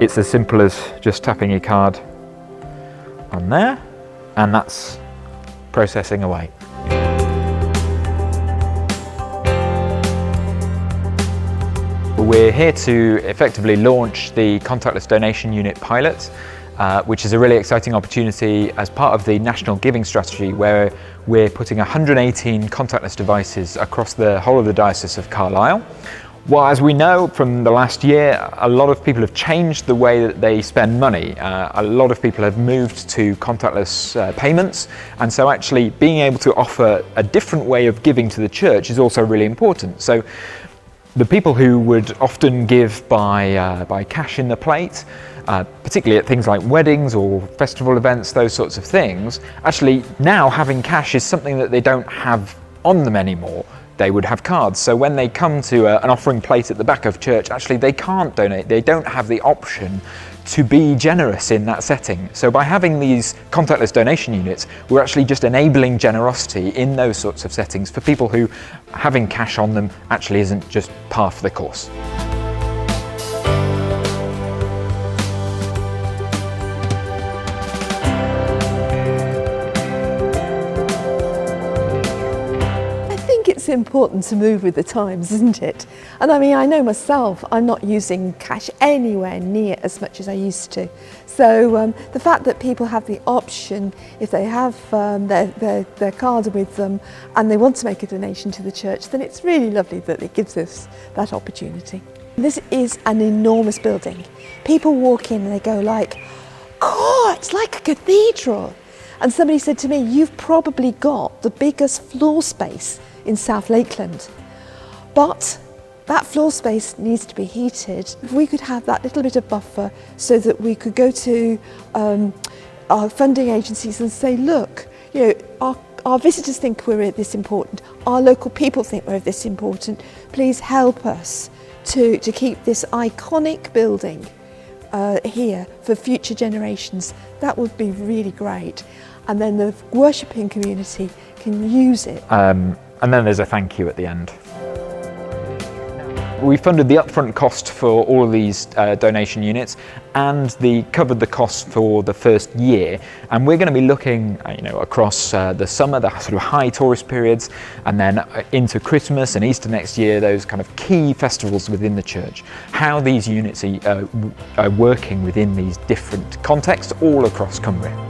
It's as simple as just tapping your card on there, and that's processing away. We're here to effectively launch the Contactless Donation Unit pilot, which is a really exciting opportunity as part of the National Giving Strategy, where we're putting 118 contactless devices across the whole of the Diocese of Carlisle. Well, as we know from the last year, a lot of people have changed the way that they spend money. A lot of people have moved to contactless payments, and so actually being able to offer a different way of giving to the church is also really important. So the people who would often give by cash in the plate, particularly at things like weddings or festival events, those sorts of things, actually now having cash is something that they don't have on them anymore. They would have cards. So when they come to an offering plate at the back of church, actually they can't donate. They don't have the option to be generous in that setting. So by having these contactless donation units, we're actually just enabling generosity in those sorts of settings for people who having cash on them actually isn't just par for the course. It's important to move with the times, isn't it? And I mean, I know myself, I'm not using cash anywhere near as much as I used to. So the fact that people have the option, if they have their card with them and they want to make a donation to the church, then it's really lovely that it gives us that opportunity. This is an enormous building. People walk in and they go like, oh, it's like a cathedral. And somebody said to me, you've probably got the biggest floor space in South Lakeland, but that floor space needs to be heated. If we could have that little bit of buffer so that we could go to our funding agencies and say, look, you know, our visitors think we're this important, our local people think we're this important, please help us to keep this iconic building here for future generations. That would be really great. And then the worshipping community can use it. And then there's a thank you at the end. We funded the upfront cost for all of these donation units, and covered the cost for the first year. And we're going to be looking, across the summer, the sort of high tourist periods, and then into Christmas and Easter next year, those kind of key festivals within the church, how these units are working within these different contexts all across Cumbria.